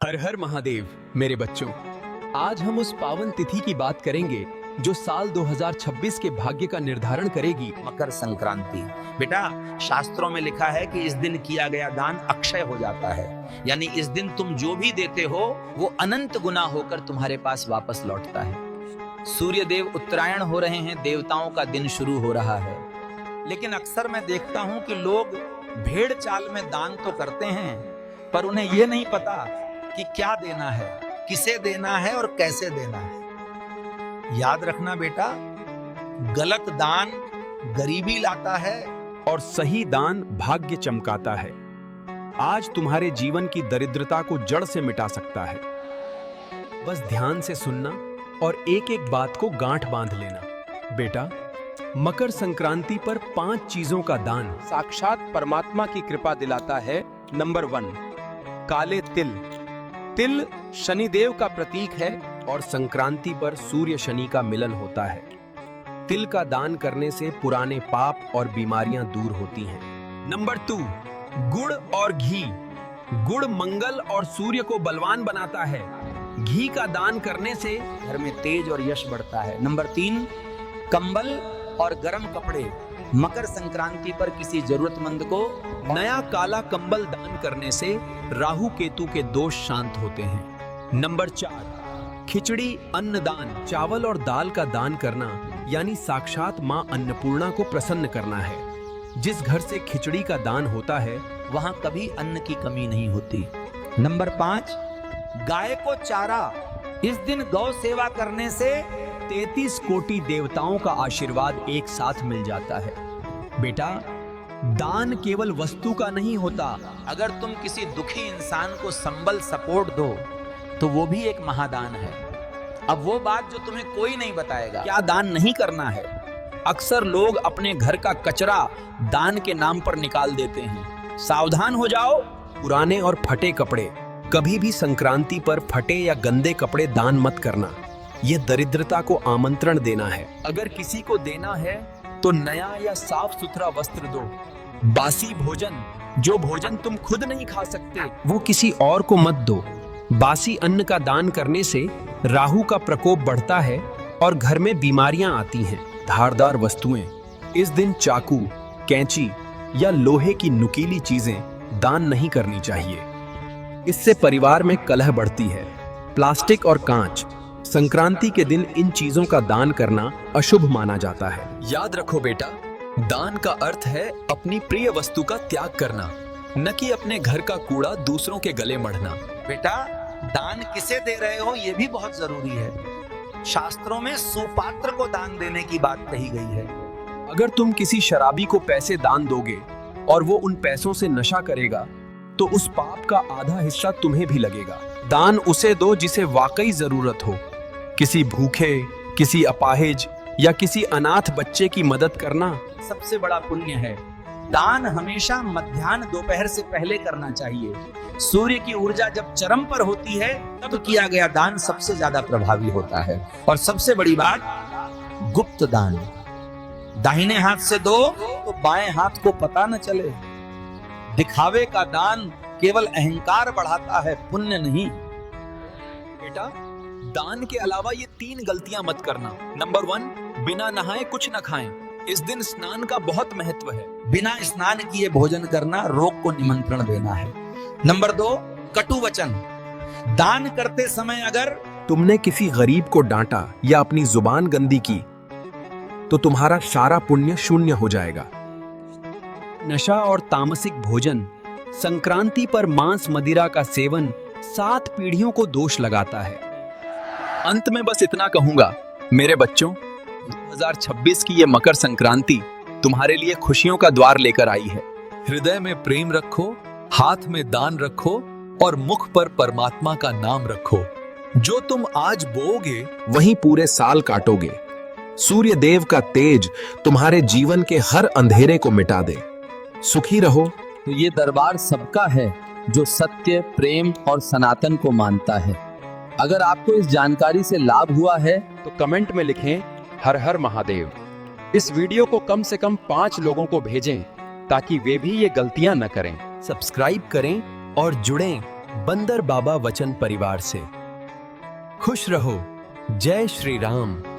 हर हर महादेव मेरे बच्चों, आज हम उस पावन तिथि की बात करेंगे जो साल 2026 के भाग्य का निर्धारण करेगी। मकर संक्रांति। बेटा, शास्त्रों में लिखा है कि इस दिन किया गया दान अक्षय हो जाता है, यानी इस दिन तुम जो भी देते हो वो अनंत गुना होकर तुम्हारे पास वापस लौटता है। सूर्य देव उत्तरायण हो रहे हैं, देवताओं का दिन शुरू हो रहा है। लेकिन अक्सर मैं देखता हूं कि लोग भेड़ चाल में दान तो करते हैं, पर उन्हें यह नहीं पता कि क्या देना है, किसे देना है और कैसे देना है। याद रखना बेटा, गलत दान गरीबी लाता है और सही दान भाग्य चमकाता है। आज तुम्हारे जीवन की दरिद्रता को जड़ से मिटा सकता है। बस ध्यान से सुनना और एक एक बात को गांठ बांध लेना। बेटा, मकर संक्रांति पर 5 चीजों का दान साक्षात परमात्मा की कृपा दिलाता है। नंबर 1, काले तिल। तिल शनिदेव का प्रतीक है और संक्रांति पर सूर्य शनि का मिलन होता है। तिल का दान करने से पुराने पाप और बीमारियां दूर होती हैं। नंबर 2, गुड़ और घी। गुड़ मंगल और सूर्य को बलवान बनाता है। घी का दान करने से घर में तेज और यश बढ़ता है। नंबर 3, कंबल और गर्म कपड़े। मकर संक्रांति पर किसी जरूरतमंद को नया काला कंबल दान करने से राहु केतु के दोष शांत होते हैं। नंबर 4, खिचड़ी अन्नदान। चावल और दाल का दान करना यानी साक्षात मां अन्नपूर्णा को प्रसन्न करना है। जिस घर से खिचड़ी का दान होता है वहां कभी अन्न की कमी नहीं होती। नंबर 5, गाय को चारा। इस दिन गौ सेवा करने से 33 कोटि देवताओं का आशीर्वाद एक साथ मिल जाता है। बेटा, दान केवल वस्तु का नहीं होता। अगर तुम किसी दुखी इंसान को संबल सपोर्ट दो तो वो भी एक महादान है। अब वो बात जो तुम्हें कोई नहीं बताएगा, क्या दान नहीं करना है। अक्सर लोग अपने घर का कचरा दान के नाम पर निकाल देते हैं। सावधान हो जाओ। पुराने और फटे कपड़े। कभी भी संक्रांति पर फटे या गंदे कपड़े दान मत करना। यह दरिद्रता को आमंत्रण देना है। अगर किसी को देना है तो नया या साफ सुथरा वस्त्र दो। बासी भोजन, जो भोजन तुम खुद नहीं खा सकते, वो किसी और को मत दो। बासी अन्न का दान करने से राहु का प्रकोप बढ़ता है और घर में बीमारियां आती हैं। धारदार वस्तुएं। इस दिन चाकू, कैंची या लोहे की नुकीली चीजें दान नहीं करनी चाहिए। इससे परिवार में कलह बढ़ती है। प्लास्टिक और कांच। संक्रांति के दिन इन चीजों का दान करना अशुभ माना जाता है। याद रखो बेटा, दान का अर्थ है अपनी प्रिय वस्तु का त्याग करना, न कि अपने घर का कूड़ा दूसरों के गले मढ़ना। बेटा, दान किसे दे रहे हो ये भी बहुत जरूरी है। शास्त्रों में सुपात्र को दान देने की बात कही गई है। अगर तुम किसी शराबी को पैसे दान दोगे और वो उन पैसों से नशा करेगा तो उस पाप का आधा हिस्सा तुम्हें भी लगेगा। दान उसे दो जिसे वाकई जरूरत हो। किसी भूखे, किसी अपाहिज या किसी अनाथ बच्चे की मदद करना सबसे बड़ा पुण्य है। दान हमेशा मध्याह्न दोपहर से पहले करना चाहिए। सूर्य की ऊर्जा जब चरम पर होती है तब किया गया दान सबसे ज्यादा प्रभावी होता है। और सबसे बड़ी बात, गुप्त दान। दाहिने हाथ से दो तो बाएं हाथ को पता न चले। दिखावे का दान केवल अहंकार बढ़ाता है, पुण्य नहीं। बेटा, दान के अलावा ये 3 गलतियां मत करना। नंबर 1, बिना नहाए कुछ न खाएं। इस दिन स्नान का बहुत महत्व है। बिना स्नान किए भोजन करना रोग को निमंत्रण देना है। नंबर 2, कटु वचन। दान करते समय अगर तुमने किसी गरीब को डांटा या अपनी जुबान गंदी की तो तुम्हारा सारा पुण्य शून्य हो जाएगा। नशा और तामसिक भोजन। संक्रांति पर मांस मदिरा का सेवन 7 पीढ़ियों को दोष लगाता है। अंत में बस इतना कहूंगा मेरे बच्चों, 2026 की ये मकर संक्रांति तुम्हारे लिए खुशियों का द्वार लेकर आई है। हृदय में प्रेम रखो, हाथ में दान रखो और मुख पर परमात्मा का नाम रखो। जो तुम आज बोओगे वहीं पूरे साल काटोगे। सूर्य देव का तेज तुम्हारे जीवन के हर अंधेरे को मिटा दे। सुखी रहो। तो ये दरबार सबका है जो सत्य, प्रेम और सनातन को मानता है। अगर आपको इस जानकारी से लाभ हुआ है तो कमेंट में लिखें हर हर महादेव। इस वीडियो को कम से कम 5 लोगों को भेजें ताकि वे भी ये गलतियां न करें। सब्सक्राइब करें और जुड़ें बंदर बाबा वचन परिवार से। खुश रहो। जय श्री राम।